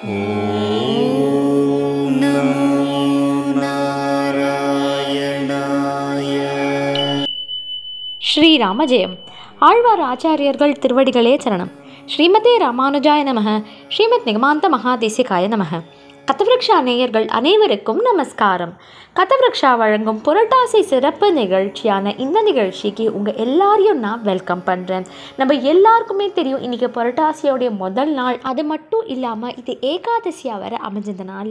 ஓம் நமோ நாராயணாய. ஸ்ரீராம ஜெயம். ஆழ்வார் ஆச்சாரியர்கள் திருவடிகளே சரணம். ஸ்ரீமதே ராமானுஜாய நமக. ஸ்ரீமத் நிகமாந்த மகாதேசிகாய நமக. கதவிருக்ஷா நேயர்கள் அனைவருக்கும் நமஸ்காரம். கதவிருக்ஷா வழங்கும் புரட்டாசி சிறப்பு நிகழ்ச்சியான இந்த நிகழ்ச்சிக்கு உங்கள் எல்லாரையும் நான் வெல்கம் பண்ணுறேன். நம்ம எல்லாருக்குமே தெரியும், இன்றைக்கி புரட்டாசியோடைய முதல் நாள். அது மட்டும் இல்லாமல் இது ஏகாதசியாக வர அமைஞ்சதுனால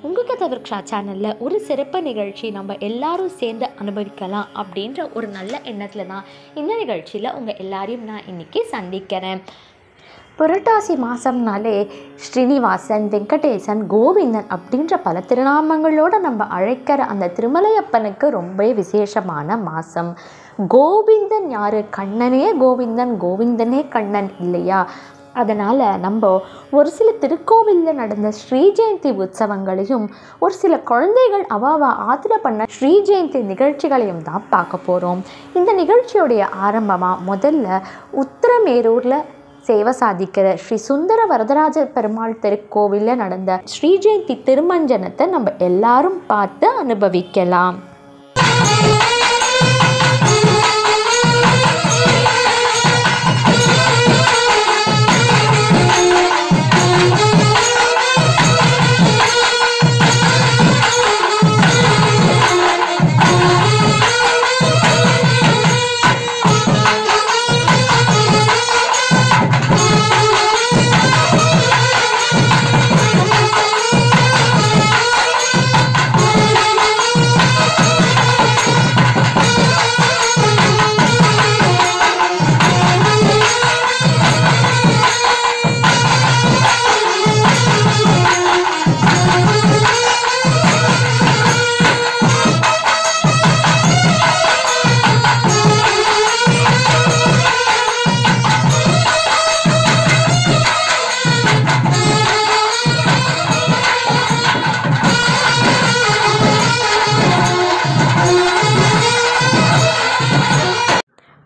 உங்கள் கதவிருக்ஷா சேனலில் ஒரு சிறப்பு நிகழ்ச்சி நம்ம எல்லாரும் சேர்ந்து அனுபவிக்கலாம் அப்படின்ற ஒரு நல்ல எண்ணத்தில் தான் இந்த நிகழ்ச்சியில் உங்கள் எல்லாரையும் நான் இன்றைக்கி சந்திக்கிறேன். புரட்டாசி மாதம்னாலே ஸ்ரீனிவாசன், வெங்கடேசன், கோவிந்தன் அப்படின்ற பல திருநாமங்களோடு நம்ம அழைக்கிற அந்த திருமலையப்பனுக்கு ரொம்ப விசேஷமான மாதம். கோவிந்தன் யார்? கண்ணனே கோவிந்தன், கோவிந்தனே கண்ணன் இல்லையா? அதனால் நம்ம ஒரு சில திருக்கோவிலில் நடந்த ஸ்ரீ ஜெயந்தி உற்சவங்களையும் ஒரு சில குழந்தைகள் அவாவா ஆத்திர பண்ண ஸ்ரீ ஜெயந்தி நிகழ்ச்சிகளையும் தான் பார்க்க போகிறோம். இந்த நிகழ்ச்சியோடைய ஆரம்பமாக முதல்ல உத்திரமேரூரில் சேவை சாதிக்கிற ஸ்ரீ சுந்தர வரதராஜ பெருமாள் திருக்கோவிலில் நடந்த ஸ்ரீ ஜெயந்தி திருமஞ்சனத்தை நம்ம எல்லாரும் பார்த்து அனுபவிக்கலாம்.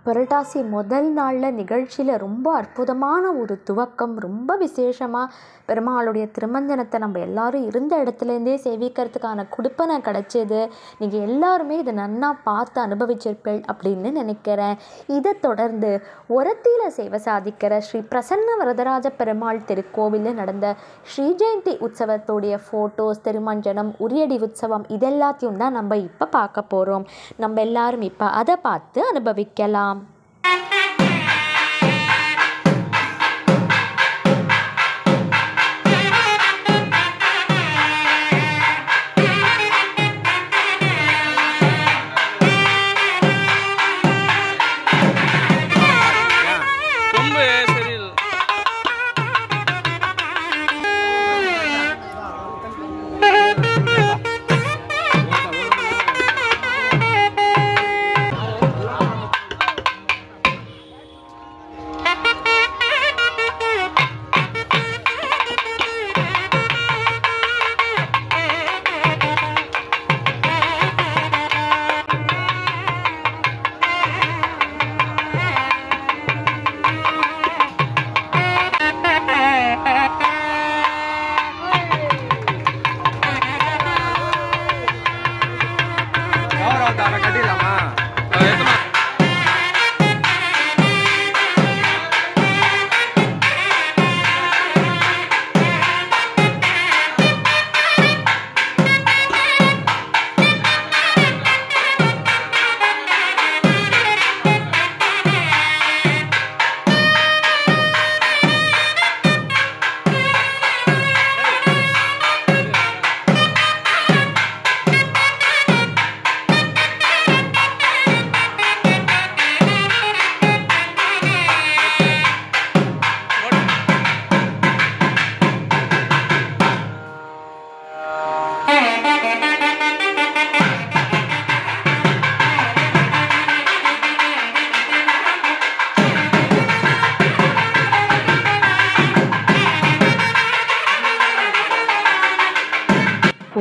புரட்டாசி முதல் நாளில் நிகழ்ச்சியில் ரொம்ப அற்புதமான ஒரு துவக்கம், ரொம்ப விசேஷமாக பெருமாளுடைய திருமஞ்சனத்தை நம்ம எல்லாரும் இருந்த இடத்துலேருந்தே சேவிக்கிறதுக்கான கொடுப்பனை கிடச்சிது. நீங்கள் எல்லாருமே இதை நன்னா பார்த்து அனுபவிச்சிருப்பீள் அப்படின்னு நினைக்கிறேன். இதை தொடர்ந்து ஒரத்தியில் சேவை சாதிக்கிற ஸ்ரீ பிரசன்ன வரதராஜ பெருமாள் திருக்கோவிலில் நடந்த ஸ்ரீ ஜெயந்தி உற்சவத்துடைய ஃபோட்டோஸ், திருமஞ்சனம், உரியடி உற்சவம் இதெல்லாத்தையும் தான் நம்ம இப்போ பார்க்க போகிறோம். நம்ம எல்லாரும் இப்போ அதை பார்த்து அனுபவிக்கலாம்.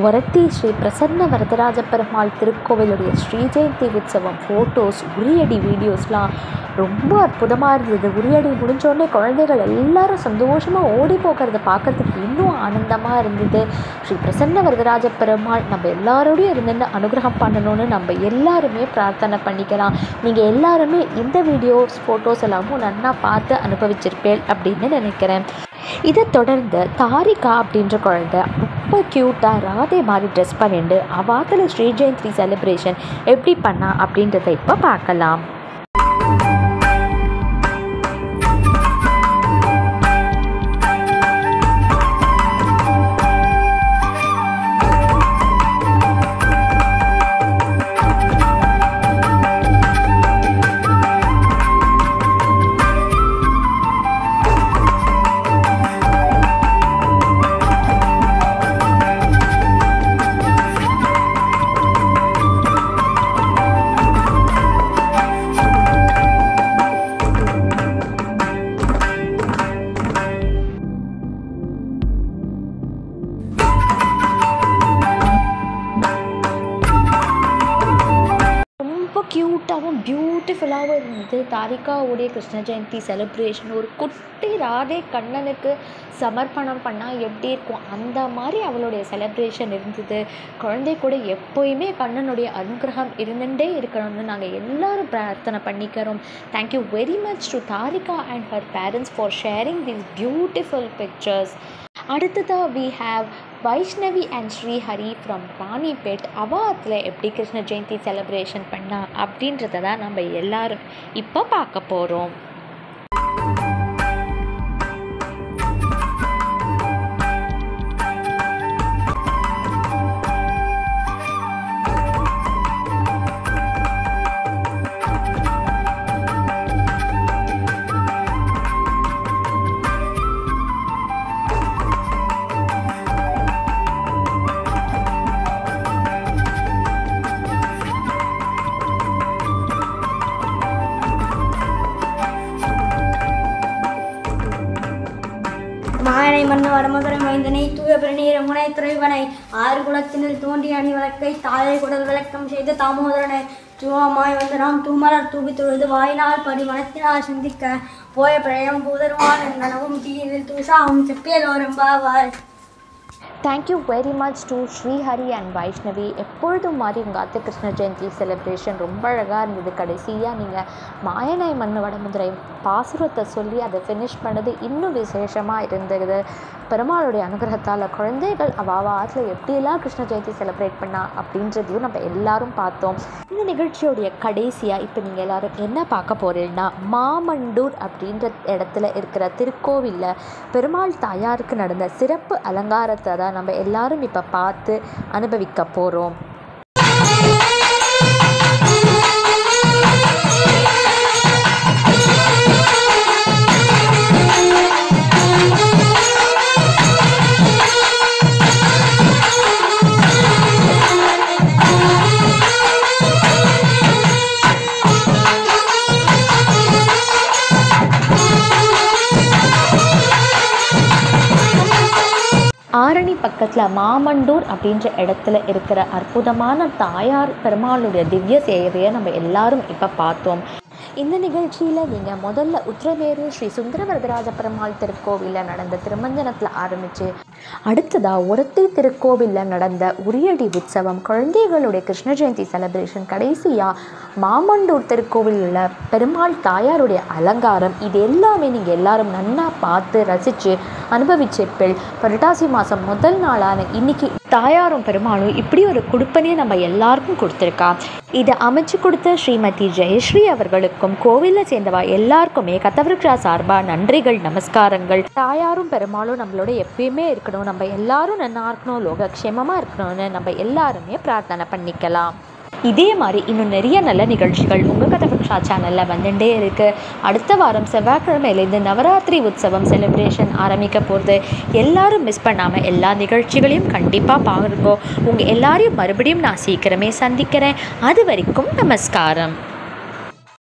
ஒரத்தி ஸ்ரீ பிரசன்ன வரதராஜ பெருமாள் திருக்கோவிலுடைய ஸ்ரீ ஜெயந்தி உற்சவம் ஃபோட்டோஸ், உரியடி வீடியோஸ்லாம் ரொம்ப அற்புதமாக இருந்தது. உரியடி முடிஞ்சோடனே குழந்தைகள் எல்லாரும் சந்தோஷமாக ஓடி போகிறத பார்க்கறதுக்கு இன்னும் ஆனந்தமாக இருந்தது. ஸ்ரீ பிரசன்ன வரதராஜ பெருமாள் நம்ம எல்லாரோடையும் இருந்து அனுகிரகம் பண்ணணும்னு நம்ம எல்லாருமே பிரார்த்தனை பண்ணிக்கலாம். நீங்கள் எல்லாருமே இந்த வீடியோஸ் ஃபோட்டோஸ் எல்லாமும் நல்லா பார்த்து அனுபவிச்சிருப்பேன் அப்படின்னு நினைக்கிறேன். இதை தொடர்ந்து தாரிகா அப்படின்ற குழந்தை ரொம்ப க்யூட்டாக ராதே மாதிரி ட்ரெஸ் பண்ணிட்டு அவாத்தில் ஸ்ரீ ஜெயந்தி செலிப்ரேஷன் எப்படி பண்ணா அப்படின்றத இப்போ பார்க்கலாம். க்யூட்டாகவும் பியூட்டிஃபுல்லாகவும் இருந்தது. தாரிகாவுடைய கிருஷ்ண ஜெயந்தி செலிப்ரேஷன் ஒரு குட்டி ராதே கண்ணனுக்கு சமர்ப்பணம் பண்ணால் எப்படி இருக்கும் அந்த மாதிரி அவளுடைய செலிப்ரேஷன் இருந்தது. குழந்தை கூட எப்போயுமே கண்ணனுடைய அனுகிரகம் இருந்துகிட்டே இருக்கணும்னு நாங்கள் எல்லோரும் பிரார்த்தனை பண்ணிக்கிறோம். Thank you very much to Tharika and her parents for sharing these beautiful pictures. அடுத்ததாக we have Vaishnavi and Srihari from Ranipet. அவாத்தில் எப்படி கிருஷ்ண ஜெயந்தி செலிப்ரேஷன் பண்ணா அப்படின்றத தான் நம்ம எல்லாரும் இப்போ பார்க்க போகிறோம். மாயனை மண்ணு வடமதுரை மைந்தனை தூய பிரணீரமுனை துறைவனை ஆறு குலத்தினில் தோன்றி அணி வழக்கை தாயை குடல் விளக்கம் செய்த தாமோதரனை தூவமாய் வந்து நாம் தூமலர் தூவி தொழுது வாயினால் படி மனத்தினால் சிந்திக்க போய பிரயம் பூதருவான் எனவும் தீயில் தூஷாவும் செப்பியலோரம்பாவாய். Thank you very much to Srihari and Vaishnavi. எப்பொழுதும் மாதிரி உங்கள் அத்தை கிருஷ்ண ஜெயந்தி செலிப்ரேஷன் ரொம்ப அழகாக இருந்தது. கடைசியாக நீங்கள் மாயனை மண்ணு வடமதுரை பாசுரத்தை சொல்லி அதை ஃபினிஷ் பண்ணது இன்னும் விசேஷமாக இருந்தது. பெருமாளுடைய அனுகிரகத்தால் குழந்தைகள் அவாவாத்தில் எப்படியெல்லாம் கிருஷ்ண ஜெயந்தி செலிப்ரேட் பண்ணா அப்படின்றதையும் நம்ம எல்லாரும் பார்த்தோம். இந்த நிகழ்ச்சியோடைய கடைசியாக இப்போ நீங்கள் எல்லோரும் என்ன பார்க்க போகிறீங்கன்னா, மாமண்டூர் அப்படின்ற இடத்துல இருக்கிற திருக்கோவிலில் பெருமாள் தாயாருக்கு நடந்த சிறப்பு அலங்காரத்தை தான் நம்ம எல்லாரும் இப்போ பார்த்து அனுபவிக்க போகிறோம். ஆரணி பக்கத்தில் மாமண்டூர் அப்படின்ற இடத்துல இருக்கிற அற்புதமான தாயார் பெருமாளுடைய திவ்ய சேவையை நம்ம எல்லாரும் இப்போ பார்த்தோம். இந்த நிகழ்ச்சியில் நீங்கள் முதல்ல உத்திரமேரூர் ஸ்ரீ சுந்தர வரதராஜ பெருமாள் திருக்கோவிலில் நடந்த திருமஞ்சனத்தில் ஆரம்பித்து அடுத்ததாக ஒரத்தி திருக்கோவிலில் நடந்த உரியடி உற்சவம், குழந்தைகளுடைய கிருஷ்ண ஜெயந்தி செலிப்ரேஷன், கடைசியாக மாமண்டூர் திருக்கோவிலில் உள்ள பெருமாள் தாயாருடைய அலங்காரம், இது எல்லாமே நீங்கள் எல்லாரும் நன்னா பார்த்து ரசித்து அனுபவிச்சிருப்பீள். புரட்டாசி மாதம் முதல் நாளான இன்னைக்கு தாயாரும் பெருமாளும் இப்படி ஒரு கொடுப்பனையை நம்ம எல்லாருக்கும் கொடுத்துருக்கா. இதை அமைச்சு கொடுத்த ஸ்ரீமதி ஜெயஸ்ரீ அவர்களுக்கும் கோவிலில் சேர்ந்தவா எல்லாருக்குமே கதவிருக்ஷா சார்பாக நன்றிகள், நமஸ்காரங்கள். தாயாரும் பெருமாளும் நம்மளோட எப்பயுமே இருக்கணும், நம்ம எல்லாரும் நல்லா இருக்கணும், லோகக்ஷேமமாக இருக்கணும்னு நம்ம எல்லாருமே பிரார்த்தனை பண்ணிக்கலாம். இதே மாதிரி இன்னும் நிறைய நல்ல நிகழ்ச்சிகள் உங்கள் கதவிருக்ஷா சேனலில் வந்துட்டே இருக்குது. அடுத்த வாரம் செவ்வாய்க்கிழமையிலேருந்து நவராத்திரி உற்சவம் செலிப்ரேஷன் ஆரம்பிக்க போகிறது. எல்லாரும் மிஸ் பண்ணாமல் எல்லா நிகழ்ச்சிகளையும் கண்டிப்பாக பாருங்க. உங்கள் எல்லாரையும் மறுபடியும் நான் சீக்கிரமே சந்திக்கிறேன். அது வரைக்கும் நமஸ்காரம்.